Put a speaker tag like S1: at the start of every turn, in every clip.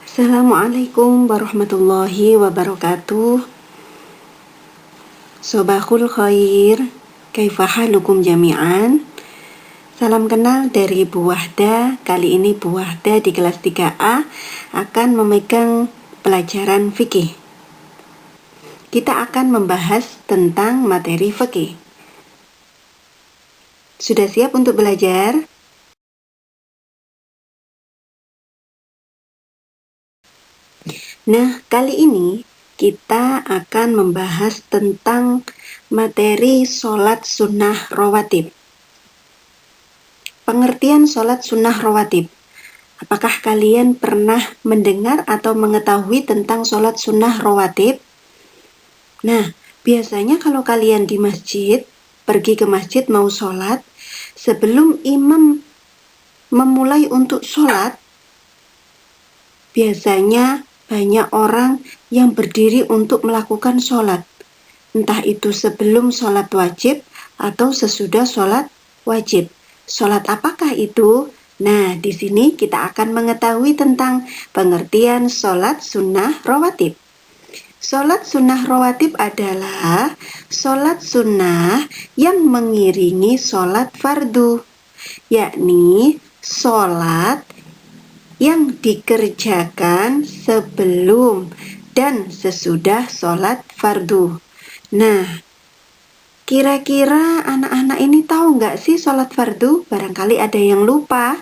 S1: Assalamualaikum warahmatullahi wabarakatuh. Sobahul khair, kaifa halukum jami'an. Salam kenal dari Bu Wahda. Kali ini Bu Wahda di kelas 3A akan memegang pelajaran fikih. Kita akan membahas tentang materi fikih. Sudah siap untuk belajar? Nah, kali ini kita akan membahas tentang materi sholat sunnah rawatib. Pengertian sholat sunnah rawatib. Apakah kalian pernah mendengar atau mengetahui tentang sholat sunnah rawatib? Nah, biasanya kalau kalian di masjid, pergi ke masjid mau sholat, sebelum imam memulai untuk sholat, biasanya banyak orang yang berdiri untuk melakukan sholat. Entah itu sebelum sholat wajib atau sesudah sholat wajib. Sholat apakah itu? Nah, di sini kita akan mengetahui tentang pengertian sholat sunnah rawatib. Sholat sunnah rawatib adalah sholat sunnah yang mengiringi sholat fardu, yakni sholat yang dikerjakan sebelum dan sesudah sholat fardu. Nah, kira-kira anak-anak ini tahu nggak sih sholat fardu? Barangkali ada yang lupa.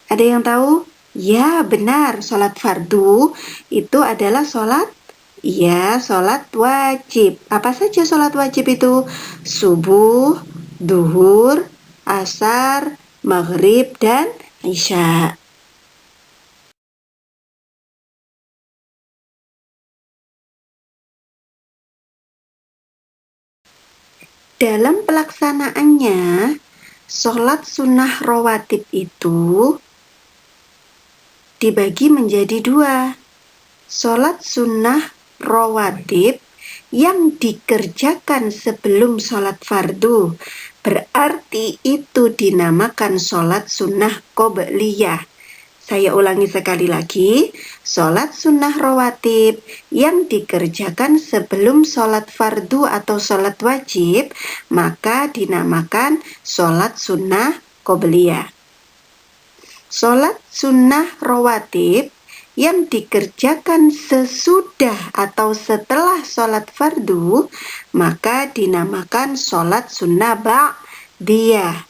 S1: Ada yang tahu? Ya, benar. Sholat fardu itu adalah sholat wajib. Apa saja sholat wajib itu? Subuh, duhur, asar, maghrib, dan isya. Dalam pelaksanaannya, sholat sunnah rawatib itu dibagi menjadi dua. Sholat sunnah rawatib yang dikerjakan sebelum sholat fardu, berarti itu dinamakan sholat sunnah qobliyah. Saya ulangi sekali lagi, sholat sunnah rawatib yang dikerjakan sebelum sholat fardu atau sholat wajib, maka dinamakan sholat sunnah qobliyah. Sholat sunnah rawatib yang dikerjakan sesudah atau setelah sholat fardu, maka dinamakan sholat sunnah ba'diyah.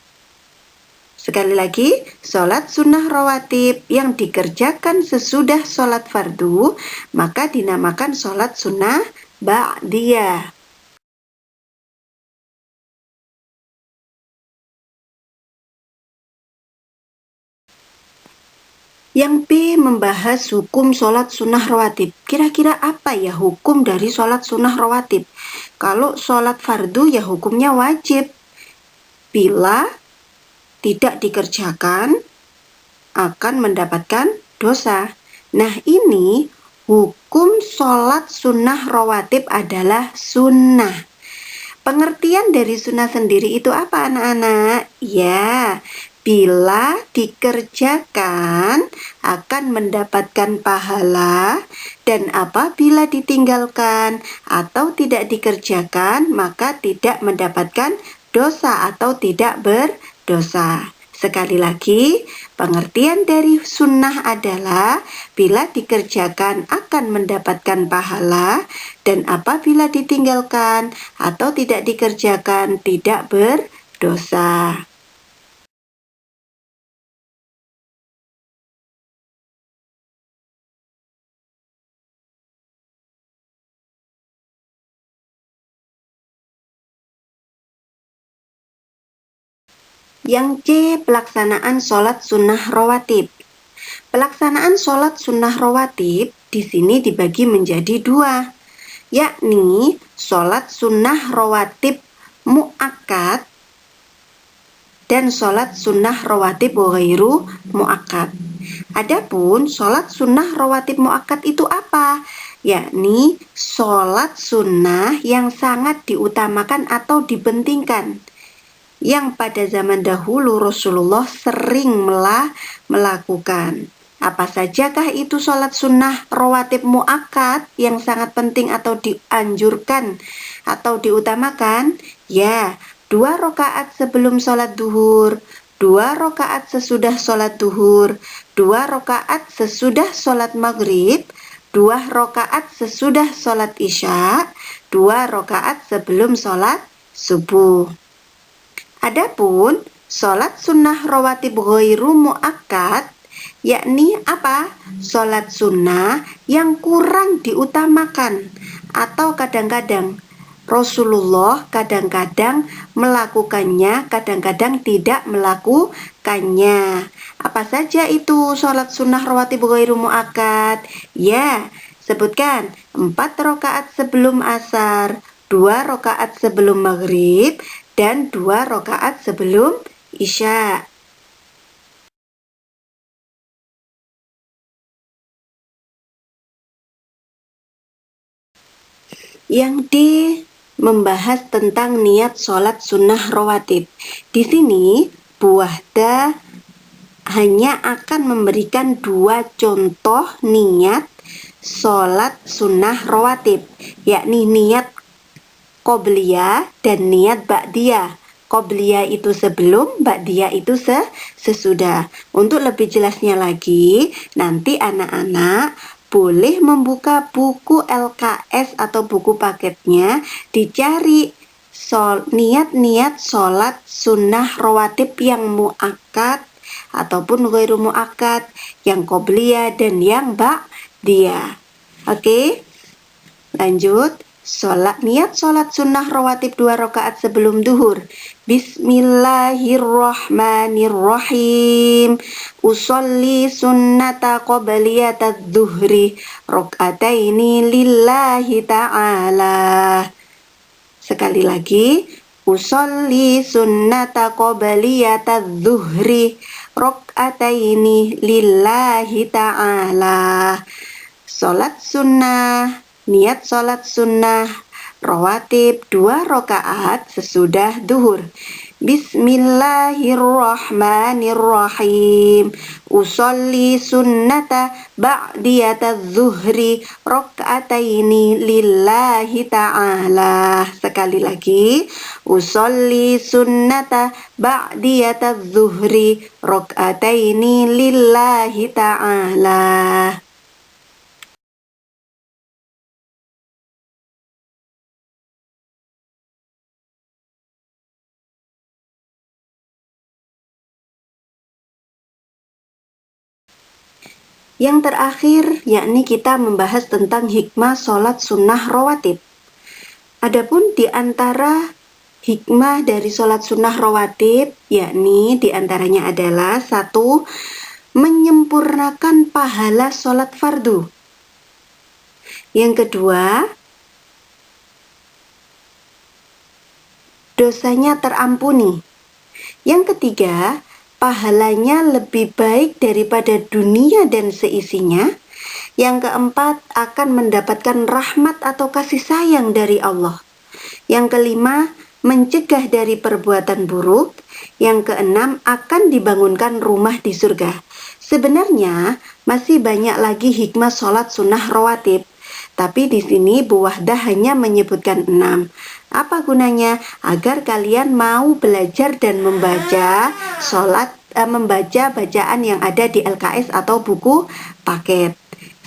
S1: Sekali lagi, sholat sunnah rawatib yang dikerjakan sesudah sholat fardu, maka dinamakan sholat sunnah ba'diyah. Yang B membahas hukum sholat sunnah rawatib. Kira-kira apa ya hukum dari sholat sunnah rawatib? Kalau sholat fardu ya hukumnya wajib. Bila tidak dikerjakan akan mendapatkan dosa. Nah, ini hukum sholat sunnah rawatib adalah sunnah. Pengertian dari sunnah sendiri itu apa anak-anak? Ya, bila dikerjakan akan mendapatkan pahala, dan apabila ditinggalkan atau tidak dikerjakan maka tidak mendapatkan dosa atau tidak berdosa. Sekali lagi, pengertian dari sunnah adalah bila dikerjakan akan mendapatkan pahala, dan apabila ditinggalkan atau tidak dikerjakan tidak berdosa. Yang C, pelaksanaan sholat sunnah rawatib. Pelaksanaan sholat sunnah rawatib di sini dibagi menjadi dua, yakni sholat sunnah rawatib mu'akkad dan sholat sunnah rawatib ghairu mu'akkad. Adapun sholat sunnah rawatib mu'akkad itu apa? Yakni sholat sunnah yang sangat diutamakan atau dipentingkan, yang pada zaman dahulu Rasulullah sering melakukan. Apa sajakah itu sholat sunnah rawatib muakkad yang sangat penting atau dianjurkan atau diutamakan? Ya, 2 rakaat sebelum sholat duhur, 2 rakaat sesudah sholat duhur, 2 rakaat sesudah sholat maghrib, 2 rakaat sesudah sholat isya, 2 rakaat sebelum sholat subuh. Adapun sholat sunnah rawatib ghairu muakkad, yakni apa? Sholat sunnah yang kurang diutamakan atau kadang-kadang Rasulullah kadang-kadang melakukannya, kadang-kadang tidak melakukannya. Apa saja itu sholat sunnah rawatib ghairu muakkad? Ya, sebutkan 4 rakaat sebelum asar, 2 rakaat sebelum maghrib, dan 2 rakaat sebelum isya. Yang D membahas tentang niat sholat sunnah rawatib. Di sini Bu Wahda hanya akan memberikan 2 contoh niat sholat sunnah rawatib, yakni niat qobliyah dan niat ba'diyah. Qobliyah itu sebelum, ba'diyah itu sesudah. Untuk lebih jelasnya lagi, nanti anak-anak boleh membuka buku LKS atau buku paketnya, dicari niat-niat sholat sunnah rawatib yang muakkad ataupun ghairu muakkad, yang qobliyah dan yang ba'diyah. Oke, lanjut. Niat sholat sunnah rawatib 2 rakaat sebelum duhur. Bismillahirrahmanirrahim. Usolli sunnata qobliyata duhri rakaataini lillahi ta'ala. Sekali lagi. Usolli sunnata qobliyata duhri rakaataini lillahi ta'ala. Sholat sunnah, niat sholat sunnah rawatib 2 rakaat sesudah duhur. Bismillahirrahmanirrahim. Usolli sunnata ba'diyata zuhri rakaataini lillahi ta'ala. Sekali lagi. Usolli sunnata ba'diyata zuhri rakaataini lillahi ta'ala. Yang terakhir, yakni kita membahas tentang hikmah sholat sunnah rawatib. Adapun di antara hikmah dari sholat sunnah rawatib, yakni di antaranya adalah 1. Menyempurnakan pahala sholat fardu. Yang kedua, dosanya terampuni. Yang ketiga, pahalanya lebih baik daripada dunia dan seisinya. Yang keempat, akan mendapatkan rahmat atau kasih sayang dari Allah. Yang kelima, mencegah dari perbuatan buruk. Yang keenam, akan dibangunkan rumah di surga. Sebenarnya masih banyak lagi hikmah sholat sunnah rawatib. Tapi di sini Bu Wahda hanya menyebutkan 6. Apa gunanya? Agar kalian mau belajar dan membaca membaca bacaan yang ada di LKS atau buku paket.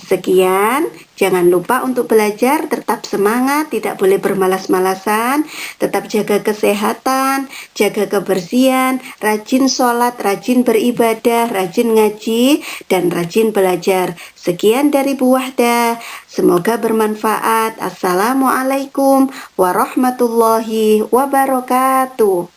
S1: Sekian, jangan lupa untuk belajar, tetap semangat, tidak boleh bermalas-malasan, tetap jaga kesehatan, jaga kebersihan, rajin sholat, rajin beribadah, rajin ngaji, dan rajin belajar. Sekian dari Bu Wahda, semoga bermanfaat. Assalamualaikum warahmatullahi wabarakatuh.